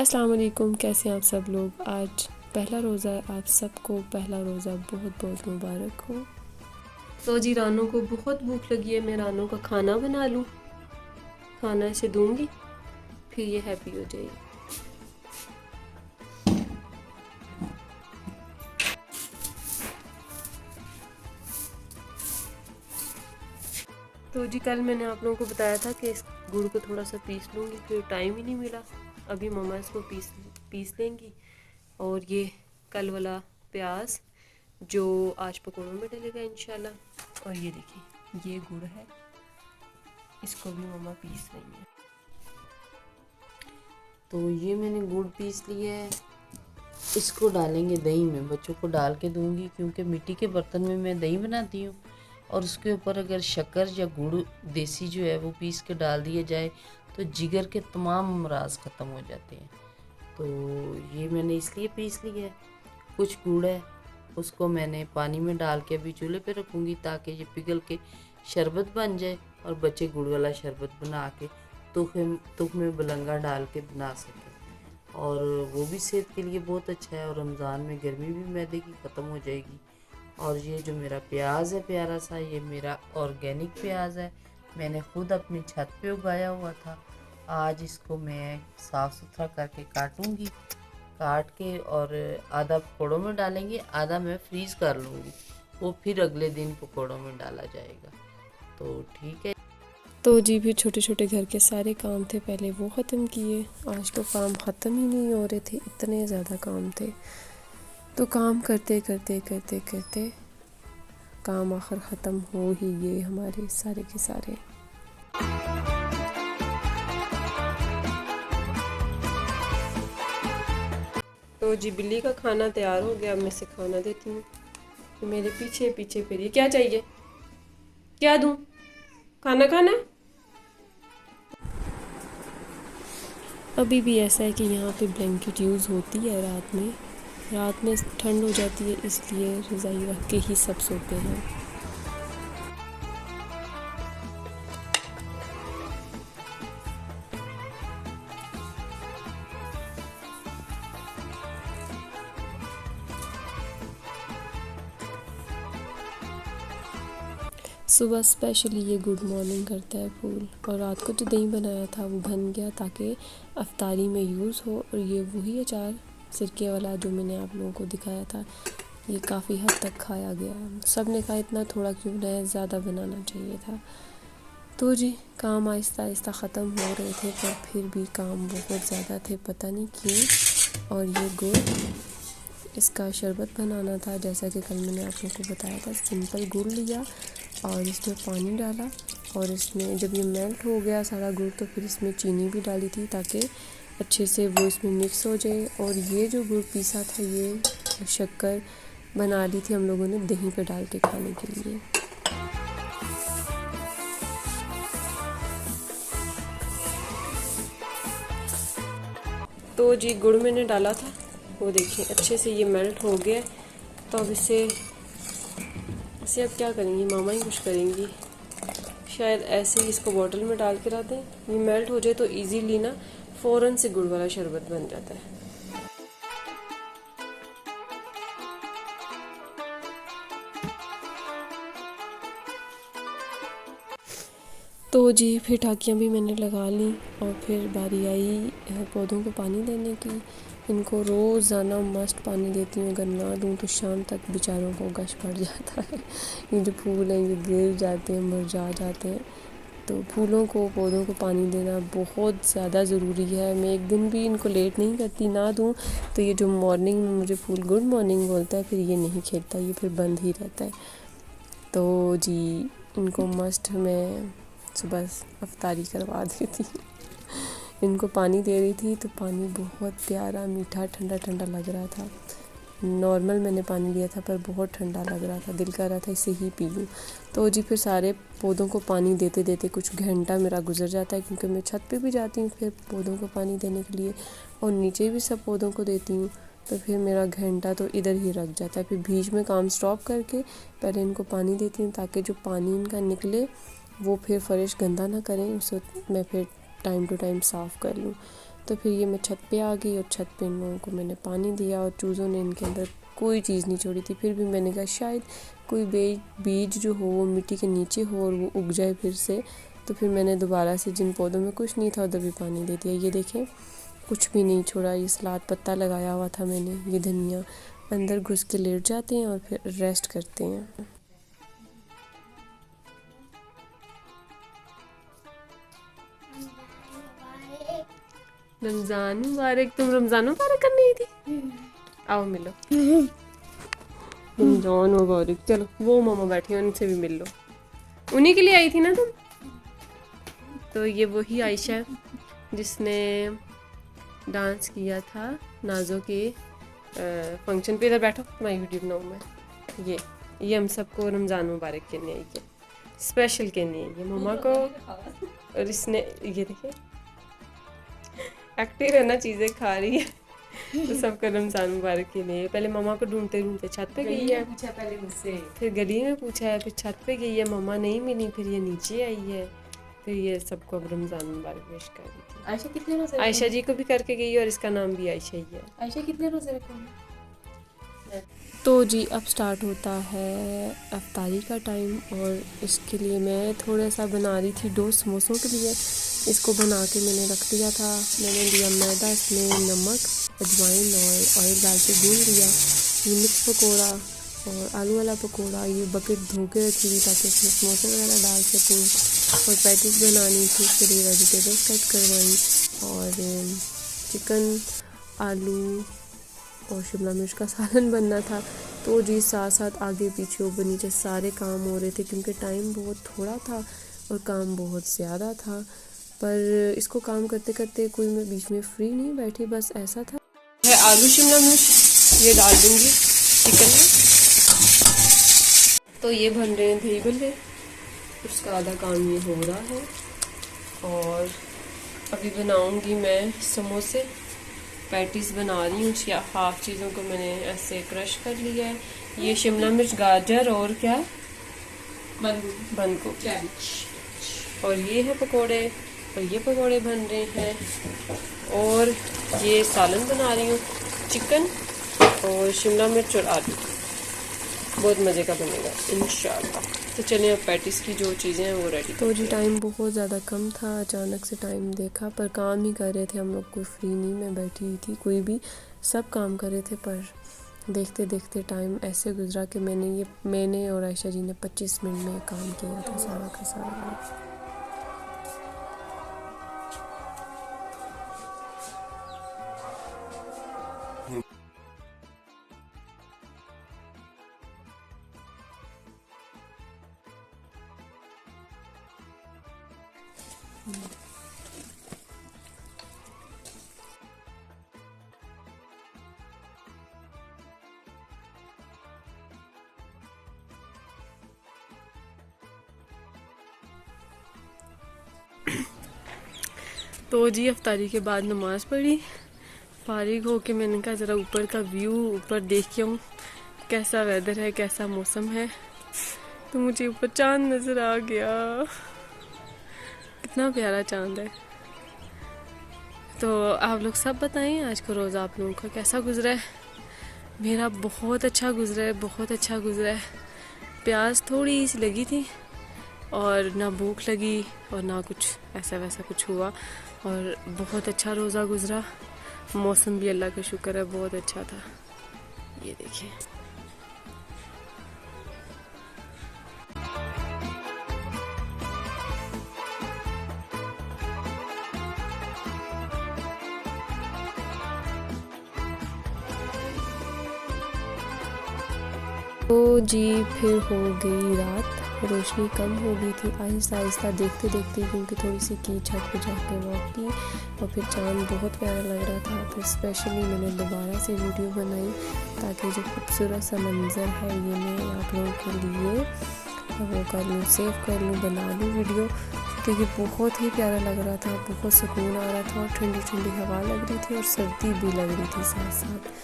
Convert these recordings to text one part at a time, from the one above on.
अस्सलाम वालेकुम, कैसे हैं आप सब लोग। आज पहला रोज़ा है, आप सबको पहला रोज़ा बहुत बहुत मुबारक हो। तो जी रानू को बहुत भूख लगी है, मैं रानू का खाना बना लूँ, खाना इसे दूंगी फिर ये हैप्पी हो जाएगी। तो जी कल मैंने आप लोगों को बताया था कि इस गुड़ को थोड़ा सा पीस लूँगी, फिर टाइम ही नहीं मिला। अभी मम्मा इसको पीस लेंगी। और ये कल वाला प्याज जो आज पकौड़ों में डलेगा इंशाल्लाह। और ये देखिए ये गुड़ है, इसको भी मम्मा पीस रही है। तो ये मैंने गुड़ पीस लिया है, इसको डालेंगे दही में, बच्चों को डाल के दूंगी क्योंकि मिट्टी के बर्तन में मैं दही बनाती हूँ। और उसके ऊपर अगर शक्कर या गुड़ देसी जो है वो पीस के डाल दिया जाए तो जिगर के तमाम अमराज ख़त्म हो जाते हैं। तो ये मैंने इसलिए पीस लिया है। कुछ गुड़ है उसको मैंने पानी में डाल के अभी चूल्हे पे रखूँगी ताकि ये पिघल के शरबत बन जाए और बच्चे गुड़ वाला शरबत बना के तुख में बलंगा डाल के बना सकें। और वो भी सेहत के लिए बहुत अच्छा है और रमज़ान में गर्मी भी मैदे की ख़त्म हो जाएगी। और ये जो मेरा प्याज है प्यारा सा, ये मेरा ऑर्गेनिक प्याज है, मैंने खुद अपनी छत पे उगाया हुआ था। आज इसको मैं साफ़ सुथरा करके काटूंगी, काट के और आधा पकौड़ों में डालेंगे, आधा मैं फ्रीज़ कर लूँगी, वो फिर अगले दिन पकौड़ों में डाला जाएगा। तो ठीक है। तो जी फिर छोटे छोटे घर के सारे काम थे पहले वो ख़त्म किए। आज तो काम ख़त्म ही नहीं हो रहे थे, इतने ज़्यादा काम थे। तो काम करते करते करते करते काम आखिर ख़त्म हो ही गए हमारे सारे के सारे। तो जी बिल्ली का खाना तैयार हो गया, मैं इसे खाना देती हूँ। तो मेरे पीछे पीछे फिर ये क्या चाहिए, क्या दूँ, खाना खाना। अभी भी ऐसा है कि यहाँ पे ब्लैंकेट यूज़ होती है रात में ठंड हो जाती है, इसलिए रज़ाई रख के ही सब सोते हैं। सुबह स्पेशली ये गुड मॉर्निंग करता है फूल। और रात को जो दही बनाया था वो बन गया ताकि अफ्तारी में यूज़ हो। और ये वही अचार सिरके वाला जो मैंने आप लोगों को दिखाया था, ये काफ़ी हद तक खाया गया। सब ने कहा इतना थोड़ा क्यों बनाया, ज़्यादा बनाना चाहिए था। तो जी काम आहिस्ता आहिस्ता ख़त्म हो रहे थे, पर फिर भी काम बहुत ज़्यादा थे, पता नहीं क्यों। और ये गुड़, इसका शरबत बनाना था, जैसा कि कल मैंने आप लोगों को बताया था। सिंपल गुड़ लिया और इसमें पानी डाला, और इसमें जब ये मेल्ट हो गया सारा गुड़ तो फिर इसमें चीनी भी डाली थी ताकि अच्छे से वो इसमें मिक्स हो जाए। और ये जो गुड़ पीसा था ये शक्कर बना ली थी हम लोगों ने दही पे डाल के खाने के लिए। तो जी गुड़ मैंने डाला था, वो देखिए अच्छे से ये मेल्ट हो गया। तो अब इसे अब क्या करेंगी, मामा ही कुछ करेंगी शायद। ऐसे ही इसको बॉटल में डाल के रख दें, ये मेल्ट हो जाए तो इजीली ना फ़ौरन से गुड़ वाला शरबत बन जाता है। तो जी फिर टाकियाँ भी मैंने लगा ली और फिर बारी आई पौधों को पानी देने की। इनको रोज़ाना मस्ट पानी देती हूँ, अगर ना दूँ तो शाम तक बेचारों को गश पड़ जाता है। ये जो फूल हैं ये गिर जाते हैं, मुरझा जाते हैं। तो फूलों को पौधों को पानी देना बहुत ज़्यादा ज़रूरी है। मैं एक दिन भी इनको लेट नहीं करती, ना दूँ तो ये जो मॉर्निंग में मुझे फूल गुड मॉर्निंग बोलता है फिर ये नहीं खेलता, ये फिर बंद ही रहता है। तो जी इनको मस्ट मैं सुबह अफ्तारी करवा देती। इनको पानी दे रही थी तो पानी बहुत प्यारा मीठा ठंडा ठंडा लग रहा था। नॉर्मल मैंने पानी लिया था पर बहुत ठंडा लग रहा था, दिल कर रहा था इसे ही पी लूँ। तो जी फिर सारे पौधों को पानी देते देते कुछ घंटा मेरा गुजर जाता है, क्योंकि मैं छत पे भी जाती हूँ फिर पौधों को पानी देने के लिए, और नीचे भी सब पौधों को देती हूँ। तो फिर मेरा घंटा तो इधर ही रख जाता है। फिर बीच में काम स्टॉप करके पहले इनको पानी देती हूँ ताकि जो पानी इनका निकले वो फिर फ़र्श गंदा ना करें, उसे मैं फिर टाइम टू टाइम साफ़ कर लूँ। तो फिर ये मैं छत पे आ गई और छत पे इन लोगों को मैंने पानी दिया और चूज़ों ने इनके अंदर कोई चीज़ नहीं छोड़ी थी। फिर भी मैंने कहा शायद कोई बीज जो हो वो मिट्टी के नीचे हो और वो उग जाए फिर से। तो फिर मैंने दोबारा से जिन पौधों में कुछ नहीं था उधर भी पानी दे दिया। ये देखें कुछ भी नहीं छोड़ा। ये सलाद पत्ता लगाया हुआ था मैंने, ये धनिया, अंदर घुस के लेट जाते हैं और फिर रेस्ट करते हैं। रमज़ान मुबारक। तुम रमज़ान मुबारक करने आई थी? आओ मिलो। रमज़ान मुबारक। चलो वो मामा बैठी हैं उनसे भी मिल लो। उन्हीं के लिए आई थी ना तुम? तो ये वही आयशा है जिसने डांस किया था नाजो के फंक्शन पे। इधर बैठो, मैं वीडियो बनाऊँ मैं। ये हम सबको रमज़ान मुबारक कहने आई है, स्पेशल कहने आई है मम्मा को। और इसने ये देखिए एक्टिव रहना, चीज़ें खा रही है। तो सबको रमज़ान मुबारक के लिए। पहले मम्मा को ढूंढते ढूंढते छत पे गई है, पूछा पहले मुझसे, फिर गली में पूछा है, फिर छत पे गई है, मम्मा नहीं मिली, फिर ये नीचे आई है, फिर ये सबको अब रमज़ान मुबारक विश कर रही थी। आयशा कितने रोजे? आयशा जी को भी करके गई है और इसका नाम भी आयशा ही है। आयशा कितने रोजे रखोगे? तो जी अब स्टार्ट होता है अफ्तारी का टाइम और इसके लिए मैं थोड़ा सा बना रही थी डो समोसों के लिए। इसको बना के मैंने रख दिया था। मैंने लिया मैदा, इसमें नमक, अजवाइन और ऑयल डाल के भून लिया। ये मिक्स पकौड़ा और आलू वाला पकौड़ा ये बकेट धो के रखी थी ताकि इसमें समोसे वगैरह डाल सकूँ। और पैटीज बनानी थी, उसके लिए वेजिटेबल्स कट करवाई और चिकन, आलू और शिमला मिर्च का सालन बनना था। तो जी साथ साथ आगे पीछे ऊपर नीचे सारे काम हो रहे थे क्योंकि टाइम बहुत थोड़ा था और काम बहुत ज़्यादा था। पर इसको काम करते करते कोई मैं बीच में फ्री नहीं बैठी, बस ऐसा था। है आलू शिमला मिर्च ये डाल दूँगी चिकन में। तो ये बन रहे हैं दही भल्ले, उसका आधा काम ये हो रहा है। और अभी बनाऊँगी मैं समोसे। पैटीज बना रही हूँ, या हाफ चीज़ों को मैंने ऐसे क्रश कर लिया है। ये शिमला मिर्च, गाजर और क्या, बंद गोभी, और ये है पकोड़े और ये पकोड़े बन रहे हैं। और ये सालन बना रही हूँ, चिकन और शिमला मिर्च और आलू, बहुत मज़े का बनेगा इंशाल्लाह। तो चलिए अब पैटीज की जो चीज़ें हैं वो रेडी। तो जी टाइम बहुत ज़्यादा कम था, अचानक से टाइम देखा, पर काम ही कर रहे थे हम लोग, कोई फ्री नहीं मैं बैठी हुई थी, कोई भी, सब काम कर रहे थे। पर देखते देखते टाइम ऐसे गुजरा कि मैंने और आयशा जी ने 25 मिनट में काम किया था सारा का सारा। तो जी अफ्तारी के बाद नमाज़ पढ़ी, फारिग होके मैंने कहा ज़रा ऊपर का व्यू ऊपर देख के आऊँ कैसा वेदर है, कैसा मौसम है। तो मुझे ऊपर चांद नज़र आ गया, कितना प्यारा चांद है। तो आप लोग सब बताएं आज का रोज़ा आप लोगों का कैसा गुजरा है। मेरा बहुत अच्छा गुजरा है, बहुत अच्छा गुजरा है। प्यास थोड़ी सी लगी थी और ना भूख लगी और ना कुछ ऐसा वैसा कुछ हुआ, और बहुत अच्छा रोज़ा गुजरा। मौसम भी अल्लाह का शुक्र है बहुत अच्छा था। ये देखिए तो जी फिर हो गई रात, रोशनी कम हो गई थी। आहिस्ता आहिस्ता देखते देखते क्योंकि थोड़ी सी की छत पे जाके वॉक की और फिर चांद बहुत प्यारा लग रहा था। फिर स्पेशली मैंने दोबारा से वीडियो बनाई ताकि जो खूबसूरत सा मंज़र है ये मैं आप लोगों के लिए वो कर लूँ, सेव कर लूँ, बना लूँ वीडियो। तो ये बहुत ही प्यारा लग रहा था, बहुत सुकून आ रहा था और ठंडी ठंडी हवा लग रही थी और सर्दी भी लग रही थी साथ साथ।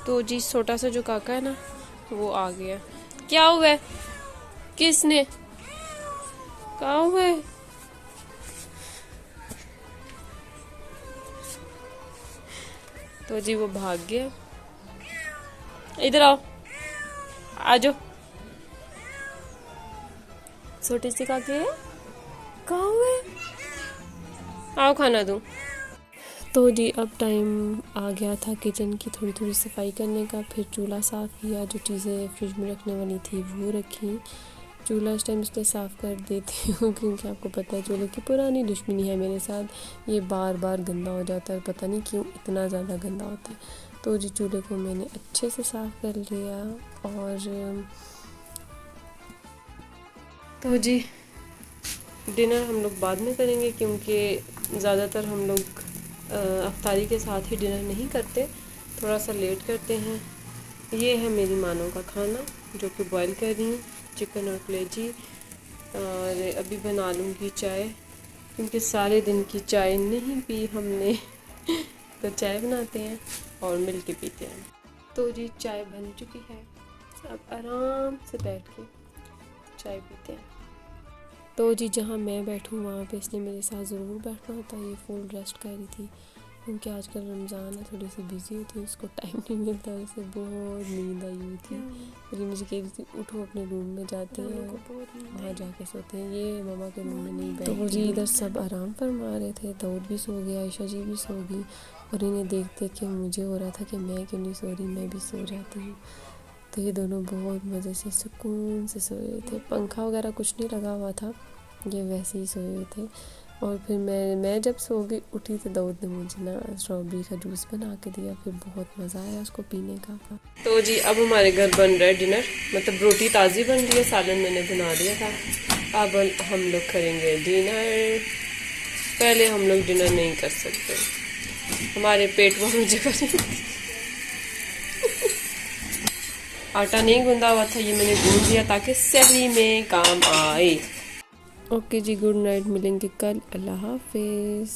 तो जी छोटा सा जो काका है ना वो आ गया। क्या हुआ है? किसने? कहाँ हुआ है? तो जी वो भाग गया। इधर आओ, आ जाओ। छोटी सी काकी कहाँ हुए? आओ खाना दूँ। तो जी अब टाइम आ गया था किचन की थोड़ी थोड़ी सफाई करने का। फिर चूल्हा साफ़ किया, जो चीज़ें फ्रिज में रखने वाली थी वो रखी। चूल्हा इस टाइम इसलिए साफ़ कर देती हूँ क्योंकि आपको पता है चूल्हे की पुरानी दुश्मनी है मेरे साथ। ये बार बार गंदा हो जाता है, पता नहीं क्यों इतना ज़्यादा गंदा होता है। तो जी चूल्हे को मैंने अच्छे से साफ़ कर लिया। और तो जी डिनर हम लोग बाद में करेंगे क्योंकि ज़्यादातर हम लोग अफ्तारी के साथ ही डिनर नहीं करते, थोड़ा सा लेट करते हैं। ये है मेरी मानो का खाना जो कि बॉईल कर रही हूँ, चिकन और कलेजी। और अभी बना लूँगी चाय क्योंकि सारे दिन की चाय नहीं पी हमने तो चाय बनाते हैं और मिल के पीते हैं। तो जी चाय बन चुकी है, अब आराम से बैठ के चाय पीते हैं। तो जी जहाँ मैं बैठूँ वहाँ पे इसने मेरे साथ ज़रूर बैठना होता है। ये फुल रेस्ट कर रही थी क्योंकि आजकल रमज़ान है, थोड़ी सी बिज़ी होती है, उसको टाइम नहीं मिलता। उसे बहुत नींद आई हुई थी, फिर मुझे कह रही थी उठो अपने रूम में जाते हैं, वहाँ जाके सोते हैं। ये मामा के रूम में नहीं बैठती। तो जी इधर सब आराम फरमा रहे थे, दाऊद भी सो गया, आयशा जी भी सो गई। और इन्हें देख देख के मुझे हो रहा था कि मैं क्यों नहीं सो रही, मैं भी सो जाती हूँ। तो ये दोनों बहुत मज़े से सुकून से सोए हुए थे, पंखा वगैरह कुछ नहीं लगा हुआ था, ये वैसे ही सोए हुए थे। और फिर मैं जब सो गई उठी तो दाऊद ने मुझे ना स्ट्रॉबेरी का जूस बना के दिया, फिर बहुत मज़ा आया उसको पीने का। तो जी अब हमारे घर बन रहा है डिनर, मतलब रोटी ताज़ी बन रही है, सालन मैंने बना दिया था। अब हम लोग करेंगे डिनर। पहले हम लोग डिनर नहीं कर सकते, हमारे पेट में जगह नहीं। आटा नहीं गूंदा हुआ था, ये मैंने गूंद दिया ताकि सहरी में काम आए। ओके जी, गुड नाइट, मिलेंगे कल, अल्लाह हाफिज़।